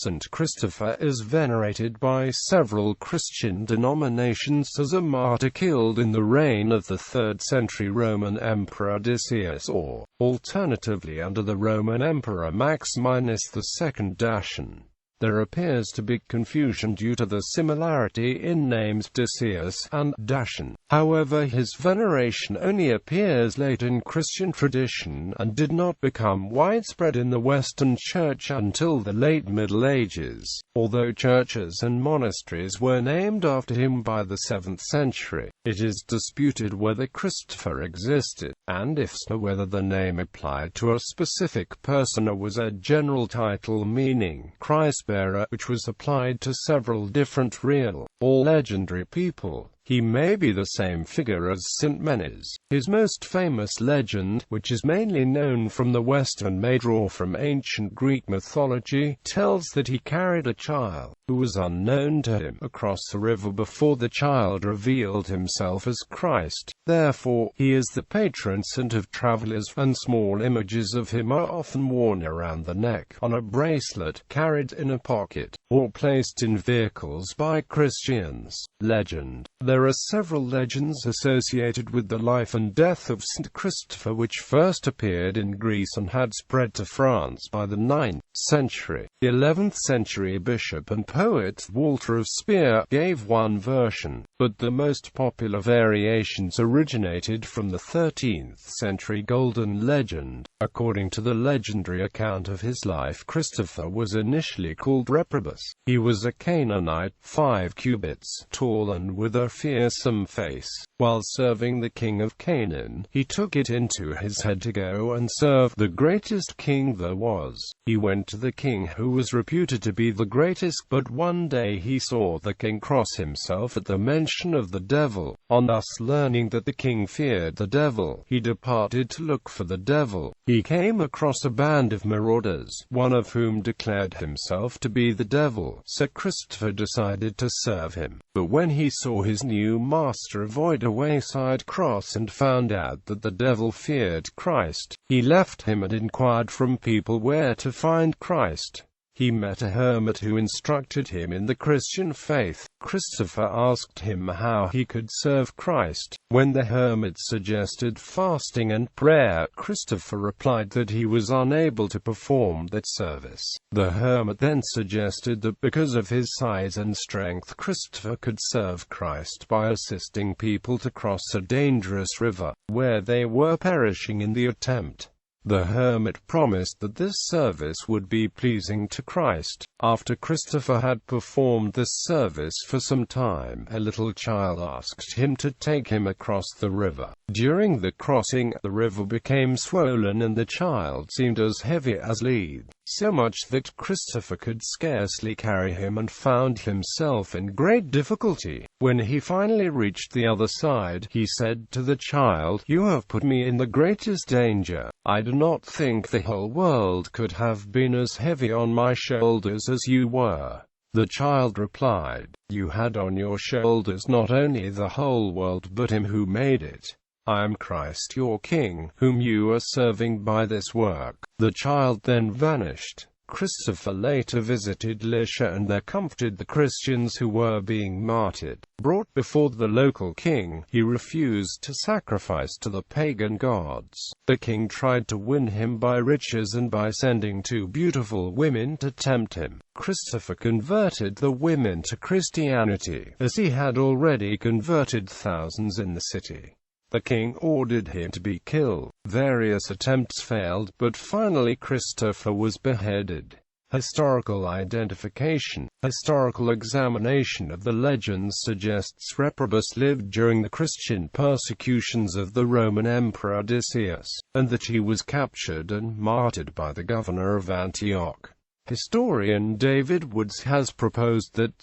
St. Christopher is venerated by several Christian denominations as a martyr killed in the reign of the 3rd century Roman Emperor Decius, or, alternatively under the Roman Emperor Maximinus II Dacian. There appears to be confusion due to the similarity in names Decius and Dacian. However, his veneration only appears late in Christian tradition and did not become widespread in the Western Church until the late Middle Ages, although churches and monasteries were named after him by the 7th century. It is disputed whether Christopher existed, and if so, whether the name applied to a specific person or was a general title meaning Christ-bearer, which was applied to several different real or legendary people. He may be the same figure as St. Menes. His most famous legend, which is mainly known from the West and may draw from ancient Greek mythology, tells that he carried a child, who was unknown to him, across the river before the child revealed himself as Christ. Therefore, he is the patron saint of travelers, and small images of him are often worn around the neck, on a bracelet, carried in a pocket, or placed in vehicles by Christians. Legend. There are several legends associated with the life and death of St. Christopher which first appeared in Greece and had spread to France by the 9th century. The 11th century bishop and poet Walter of Speyer gave one version, but the most popular variations originated from the 13th century Golden Legend. According to the legendary account of his life, Christopher was initially called Reprobus. He was a Canaanite, 5 cubits tall and with a fearsome face. While serving the king of Canaan, he took it into his head to go and serve the greatest king there was. He went to the king, who was reputed to be the greatest, but one day he saw the king cross himself at the mention of the devil. On thus learning that the king feared the devil, he departed to look for the devil. He came across a band of marauders, one of whom declared himself to be the devil. Sir Christopher decided to serve him, but when he saw his new master avoid a wayside cross and found out that the devil feared Christ, he left him and inquired from people where to find Christ. He met a hermit who instructed him in the Christian faith. Christopher asked him how he could serve Christ. When the hermit suggested fasting and prayer, Christopher replied that he was unable to perform that service. The hermit then suggested that because of his size and strength, Christopher could serve Christ by assisting people to cross a dangerous river, where they were perishing in the attempt. The hermit promised that this service would be pleasing to Christ. After Christopher had performed this service for some time, a little child asked him to take him across the river. During the crossing, the river became swollen and the child seemed as heavy as lead, so much that Christopher could scarcely carry him and found himself in great difficulty. When he finally reached the other side, he said to the child, "You have put me in the greatest danger. I do not think the whole world could have been as heavy on my shoulders as you were." The child replied, "You had on your shoulders not only the whole world but him who made it. I am Christ your King, whom you are serving by this work." The child then vanished. Christopher later visited Lycia and there comforted the Christians who were being martyred. Brought before the local king, he refused to sacrifice to the pagan gods. The king tried to win him by riches and by sending 2 beautiful women to tempt him. Christopher converted the women to Christianity, as he had already converted thousands in the city. The king ordered him to be killed. Various attempts failed, but finally Christopher was beheaded. Historical identification. Historical examination of the legends suggests Reprobus lived during the Christian persecutions of the Roman Emperor Decius, and that he was captured and martyred by the governor of Antioch. Historian David Woods has proposed that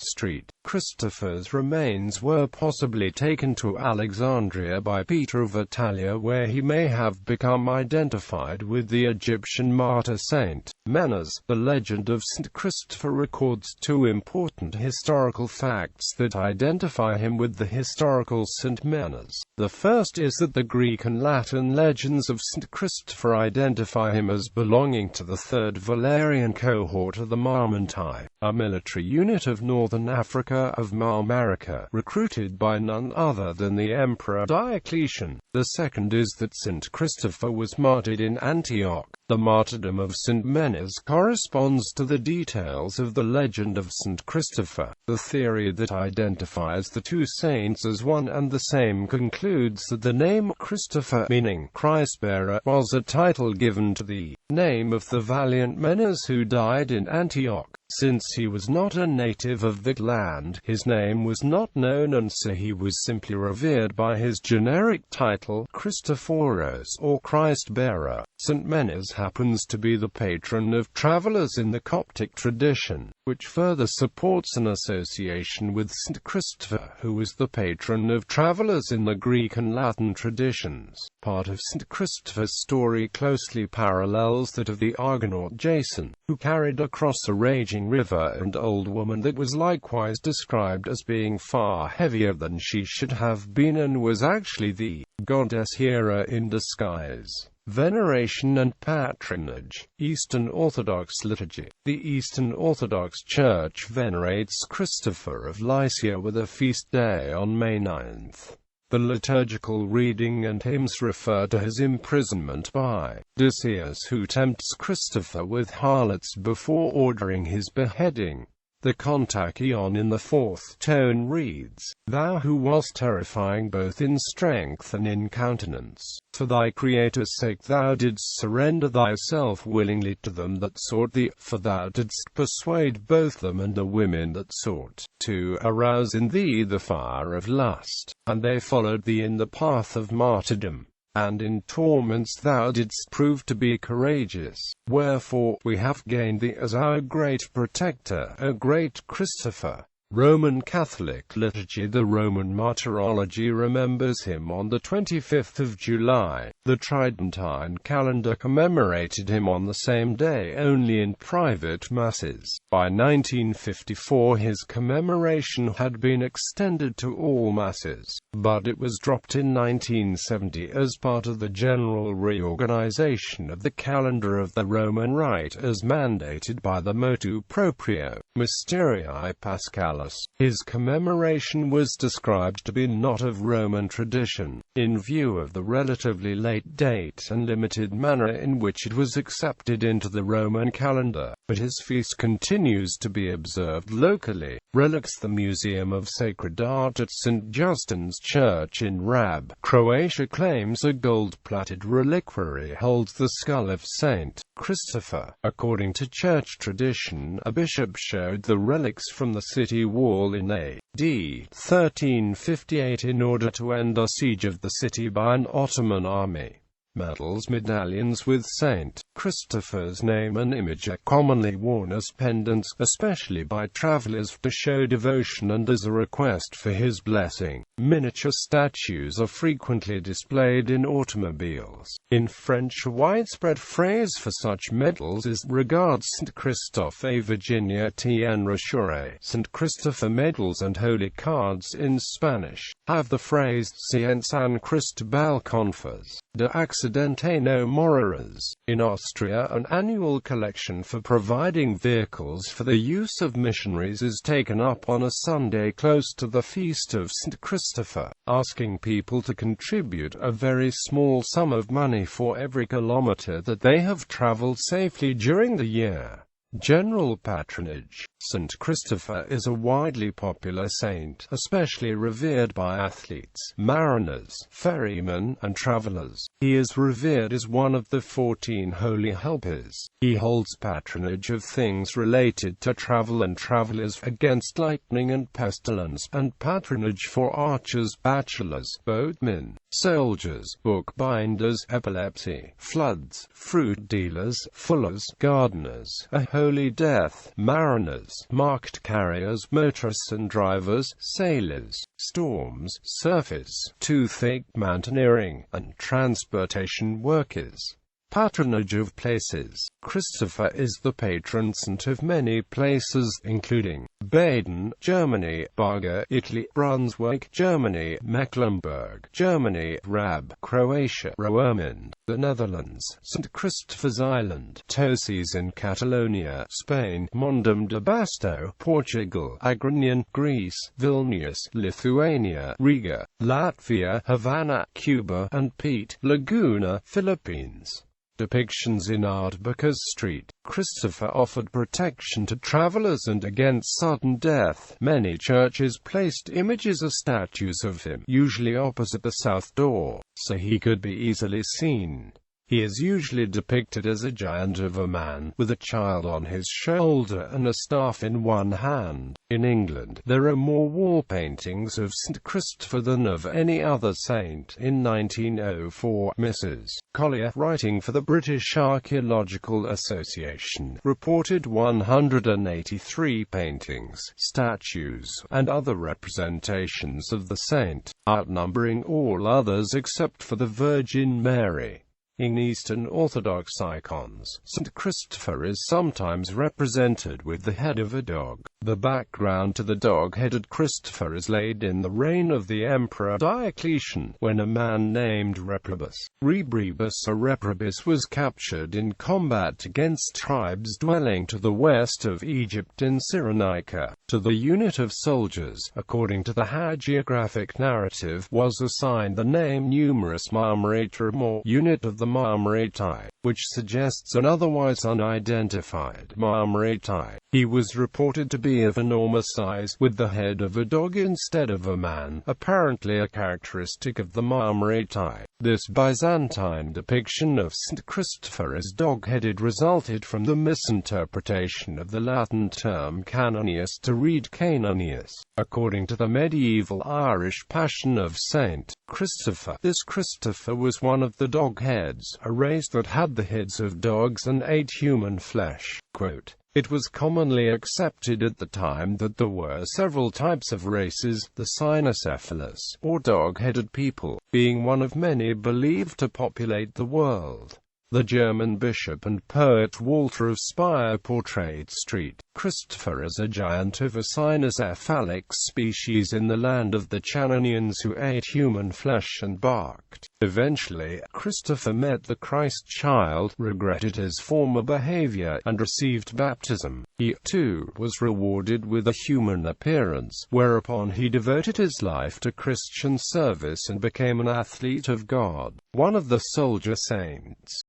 Christopher's remains were possibly taken to Alexandria by Peter of Italia, where he may have become identified with the Egyptian martyr Saint Menas. The legend of St. Christopher records two important historical facts that identify him with the historical St. Menas. The first is that the Greek and Latin legends of St. Christopher identify him as belonging to the 3rd Valerian cohort of the Marmantai, a military unit of northern Africa of Marmarica, recruited by none other than the Emperor Diocletian. The second is that St. Christopher was martyred in Antioch. The martyrdom of St. Menas corresponds to the details of the legend of St. Christopher. The theory that identifies the two saints as one and the same concludes that the name Christopher, meaning Christ-bearer, was a title given to the name of the valiant Menas who died in Antioch. Since he was not a native of that land, his name was not known, and so he was simply revered by his generic title, Christophoros, or Christ-bearer. St. Menas happens to be the patron of travelers in the Coptic tradition, which further supports an association with St. Christopher, who was the patron of travelers in the Greek and Latin traditions. Part of St. Christopher's story closely parallels that of the Argonaut Jason, who carried across a raging river an old woman that was likewise described as being far heavier than she should have been, and was actually the goddess Hera in disguise. Veneration and patronage. Eastern Orthodox liturgy. The Eastern Orthodox Church venerates Christopher of Lycia with a feast day on May 9th. The liturgical reading and hymns refer to his imprisonment by Decius, who tempts Christopher with harlots before ordering his beheading. The kontakion in the 4th tone reads, "Thou who wast terrifying both in strength and in countenance, for thy Creator's sake thou didst surrender thyself willingly to them that sought thee, for thou didst persuade both them and the women that sought to arouse in thee the fire of lust, and they followed thee in the path of martyrdom. And in torments thou didst prove to be courageous. Wherefore, we have gained thee as our great protector, O great Christopher." Roman Catholic liturgy. The Roman martyrology remembers him on the 25th of July. The Tridentine calendar commemorated him on the same day, only in private masses. By 1954 his commemoration had been extended to all masses, but it was dropped in 1970 as part of the general reorganization of the calendar of the Roman Rite as mandated by the motu proprio Mysterii Paschalis. His commemoration was described to be not of Roman tradition, in view of the relatively late date and limited manner in which it was accepted into the Roman calendar, but his feast continues to be observed locally. Relics. The Museum of Sacred Art at St. Justin's Church in Rab, Croatia claims a gold-plated reliquary holds the skull of Saint Christopher. According to church tradition, a bishop showed the relics from the city wall in A.D. 1358 in order to end a siege of the city by an Ottoman army. Medals. Medallions with Saint Christopher's name and image are commonly worn as pendants, especially by travelers, to show devotion and as a request for his blessing. Miniature statues are frequently displayed in automobiles. In French, a widespread phrase for such medals is "Regards Saint Christophe et Virginia Tien Rochure." Saint Christopher medals and holy cards in Spanish have the phrase "Cien San Cristobal Confers de Accidente no Moriras." In Austria, an annual collection for providing vehicles for the use of missionaries is taken up on a Sunday close to the feast of St. Christopher, asking people to contribute a very small sum of money for every kilometer that they have traveled safely during the year. General patronage. St. Christopher is a widely popular saint, especially revered by athletes, mariners, ferrymen, and travelers. He is revered as one of the 14 holy helpers. He holds patronage of things related to travel and travelers, against lightning and pestilence, and patronage for archers, bachelors, boatmen, soldiers, bookbinders, epilepsy, floods, fruit dealers, fullers, gardeners, a Holy Death, mariners, marked carriers, motorists and drivers, sailors, storms, surfers, toothache, mountaineering, and transportation workers. Patronage of places. Christopher is the patron saint of many places, including Baden, Germany; Barga, Italy; Brunswick, Germany; Mecklenburg, Germany; Rab, Croatia; Roermond, the Netherlands; St. Christopher's Island; Tosis in Catalonia, Spain; Mondum de Basto, Portugal; Agrinion, Greece; Vilnius, Lithuania; Riga, Latvia; Havana, Cuba; and Pete, Laguna, Philippines. Depictions in Ardbecas Street. Christopher offered protection to travelers and against sudden death. Many churches placed images or statues of him, usually opposite the south door, so he could be easily seen. He is usually depicted as a giant of a man, with a child on his shoulder and a staff in one hand. In England, there are more wall paintings of St. Christopher than of any other saint. In 1904, Mrs. Collier, writing for the British Archaeological Association, reported 183 paintings, statues, and other representations of the saint, outnumbering all others except for the Virgin Mary. In Eastern Orthodox icons, St. Christopher is sometimes represented with the head of a dog. The background to the dog-headed Christopher is laid in the reign of the Emperor Diocletian, when a man named Rebribus or Reprobus was captured in combat against tribes dwelling to the west of Egypt in Cyrenaica. To the unit of soldiers, according to the hagiographic narrative, was assigned the name numerus marmoratorum, or unit of the Marmorati, which suggests an otherwise unidentified Marmorati. He was reported to be of enormous size, with the head of a dog instead of a man, apparently a characteristic of the Marmorati. This Byzantine depiction of St. Christopher as dog-headed resulted from the misinterpretation of the Latin term canonius to read Canonius. According to the medieval Irish Passion of St. Christopher, this Christopher was one of the dog heads, a race that had the heads of dogs and ate human flesh. Quote, "It was commonly accepted at the time that there were several types of races, the cynocephalous, or dog-headed people, being one of many believed to populate the world." The German bishop and poet Walter of Speyer portrayed St. Christopher as a giant of a cynocephalic species in the land of the Channonians who ate human flesh and barked. Eventually, Christopher met the Christ child, regretted his former behavior, and received baptism. He, too, was rewarded with a human appearance, whereupon he devoted his life to Christian service and became an athlete of God. One of the soldier saints.